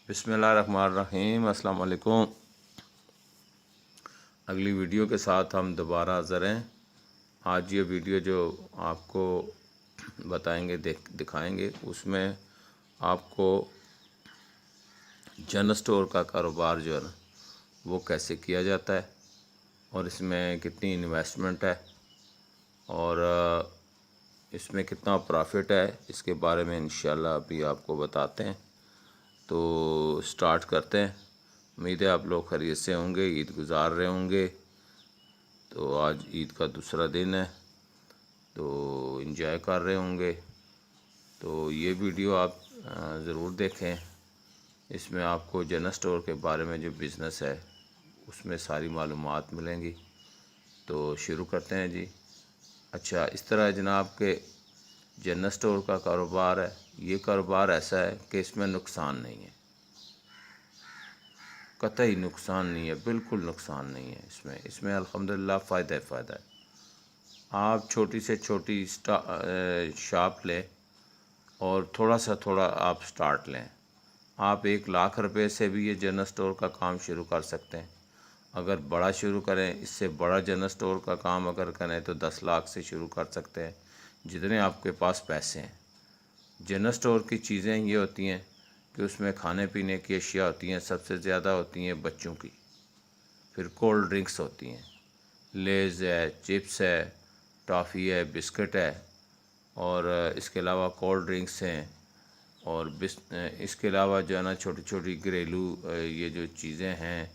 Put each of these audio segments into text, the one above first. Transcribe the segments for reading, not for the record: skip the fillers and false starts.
बिस्मिल्लाहिर्रहमानिर्रहीम। अस्सलाम वालेकुम। अगली वीडियो के साथ हम दोबारा हाज़िर हैं। आज ये वीडियो जो आपको बताएंगे दिखाएंगे उसमें आपको जनरल स्टोर का कारोबार जो है ना वो कैसे किया जाता है और इसमें कितनी इन्वेस्टमेंट है और इसमें कितना प्रॉफिट है, इसके बारे में इंशाल्लाह अभी आपको बताते हैं। तो स्टार्ट करते हैं। उम्मीद है आप लोग खैरियत से होंगे, ईद गुजार रहे होंगे। तो आज ईद का दूसरा दिन है तो एंजॉय कर रहे होंगे। तो ये वीडियो आप ज़रूर देखें। इसमें आपको जनरल स्टोर के बारे में जो बिज़नेस है उसमें सारी मालूमात मिलेंगी। तो शुरू करते हैं जी। अच्छा, इस तरह जनाब के जनरल स्टोर का कारोबार है। ये कारोबार ऐसा है कि इसमें नुकसान नहीं है, कतई नुकसान नहीं है, बिल्कुल नुकसान नहीं है। इसमें अल्हम्दुलिल्लाह फ़ायदा ही फ़ायदा है। आप छोटी से छोटी शॉप लें और थोड़ा सा थोड़ा आप स्टार्ट लें। आप 1 लाख रुपए से भी ये जनरल स्टोर का काम शुरू कर सकते हैं। अगर बड़ा शुरू करें, इससे बड़ा जनरल स्टोर का काम अगर करें तो 10 लाख से शुरू कर सकते हैं, जितने आपके पास पैसे हैं। जनरल स्टोर की चीज़ें ये होती हैं कि उसमें खाने पीने की अशिया होती हैं, सबसे ज़्यादा होती हैं बच्चों की। फिर कोल्ड ड्रिंक्स होती हैं, लेज़ है, चिप्स है, टॉफ़ी है, बिस्किट है और इसके अलावा कोल्ड ड्रिंक्स हैं और इसके अलावा जो है ना छोटी छोटी घरेलू ये जो चीज़ें हैं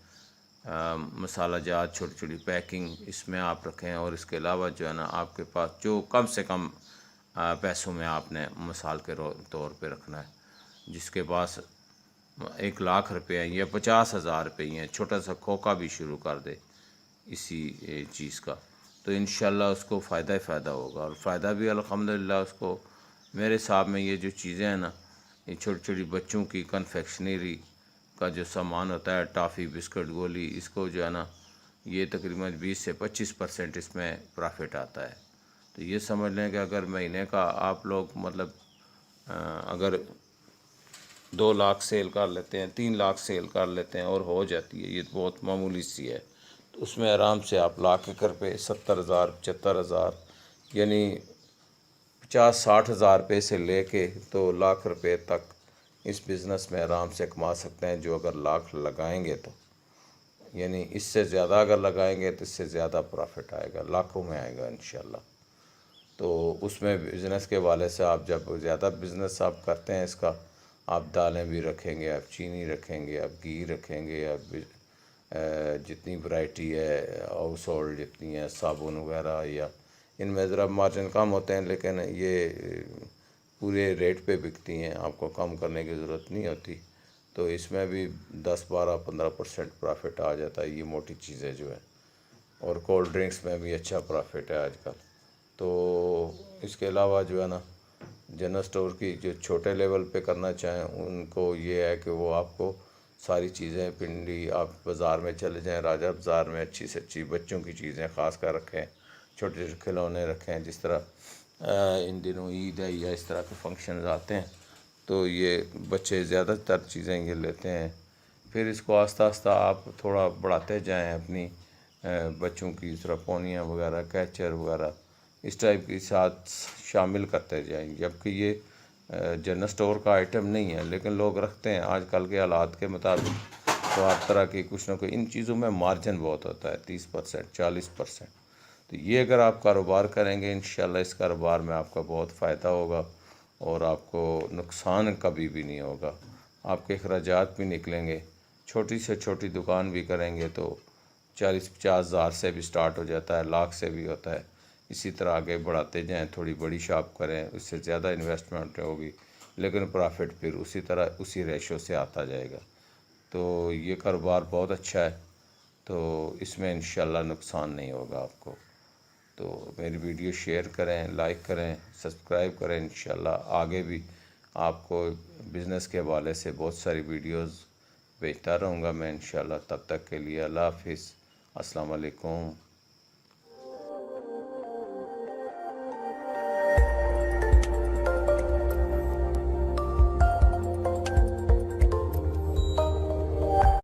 मसाला जात छोटी छोटी पैकिंग इसमें आप रखें। और इसके अलावा जो है ना आपके पास जो कम से कम पैसों में आपने मिसाल के तौर पे रखना है। जिसके पास 1 लाख रुपये हैं या 50,000 रुपये हैं, छोटा सा खोखा भी शुरू कर दे इसी चीज़ का, तो इंशाल्लाह उसको फ़ायदा ही फ़ायदा होगा। और फ़ायदा भी अल्हम्दुलिल्लाह उसको, मेरे हिसाब में ये जो चीज़ें हैं ना, ये छोटी छोटी बच्चों की कन्फेक्शनरी का जो सामान होता है, टॉफ़ी, बिस्किट, गोली, इसको जो है ना ये तकरीबन 20 से 25% इसमें प्रॉफिट आता है। तो ये समझ लें कि अगर महीने का आप लोग मतलब अगर 2 लाख सेल कर लेते हैं, 3 लाख सेल कर लेते हैं और हो जाती है, ये बहुत मामूली सी है, तो उसमें आराम से आप ₹1,00,000 70,000 75,000 यानी 50-60 हज़ार रुपये से लेके तो ₹1,00,000 तक इस बिज़नेस में आराम से कमा सकते हैं। जो अगर लाख लगाएंगे तो यानी इससे ज़्यादा अगर लगाएंगे तो इससे ज़्यादा प्रॉफिट आएगा, लाखों में आएगा इंशाल्लाह। तो उसमें बिज़नेस के वाले से आप जब ज़्यादा बिज़नेस आप करते हैं इसका, आप दालें भी रखेंगे, आप चीनी रखेंगे, आप घी रखेंगे, आप जितनी वैरायटी है हाउस होल्ड जितनी है साबुन वगैरह, या इनमें ज़रा मार्जिन कम होते हैं लेकिन ये पूरे रेट पे बिकती हैं, आपको कम करने की ज़रूरत नहीं होती। तो इसमें भी 10-12-15% प्रॉफिट आ जाता है, ये मोटी चीज़ें जो है। और कोल्ड ड्रिंक्स में भी अच्छा प्रॉफिट है आजकल। तो इसके अलावा जो है ना जनरल स्टोर की जो छोटे लेवल पे करना चाहें उनको ये है कि वो आपको सारी चीज़ें पिंडी, आप बाज़ार में चले जाएं, राजा बाज़ार में अच्छी से अच्छी बच्चों की चीज़ें ख़ास कर रखें, छोटे छोटे खिलौने रखें। जिस तरह इन दिनों ईद है या इस तरह के फंक्शन आते हैं तो ये बच्चे ज़्यादातर चीज़ें ये लेते हैं। फिर इसको आस्ता आस्ता आप थोड़ा बढ़ाते जाएं, अपनी बच्चों की तरह पोनियाँ वगैरह, कैचर वगैरह इस टाइप के साथ शामिल करते जाएं। जबकि ये जनरल स्टोर का आइटम नहीं है लेकिन लोग रखते हैं आजकल के हालात के मुताबिक। तो हर तरह की कुछ ना कुछ इन चीज़ों में मार्जिन बहुत होता है, 30% 40%। तो ये अगर आप कारोबार करेंगे इंशाल्लाह इस कारोबार में आपका बहुत फ़ायदा होगा और आपको नुकसान कभी भी नहीं होगा। आपके अखराजात भी निकलेंगे। छोटी से छोटी दुकान भी करेंगे तो 40-50 हज़ार से भी स्टार्ट हो जाता है, लाख से भी होता है। इसी तरह आगे बढ़ाते जाएं, थोड़ी बड़ी शॉप करें, उससे ज़्यादा इन्वेस्टमेंट होगी लेकिन प्रॉफिट फिर उसी तरह उसी रेशो से आता जाएगा। तो ये कारोबार बहुत अच्छा है, तो इसमें इंशाल्लाह नुकसान नहीं होगा आपको। तो मेरी वीडियो शेयर करें, लाइक करें, सब्सक्राइब करें। इंशाल्लाह आगे भी आपको बिज़नेस के हवाले से बहुत सारी वीडियोज़ भेजता रहूँगा मैं इंशाल्लाह। तब तक के लिए अल्लाह हाफिज़, अस्सलाम वालेकुम।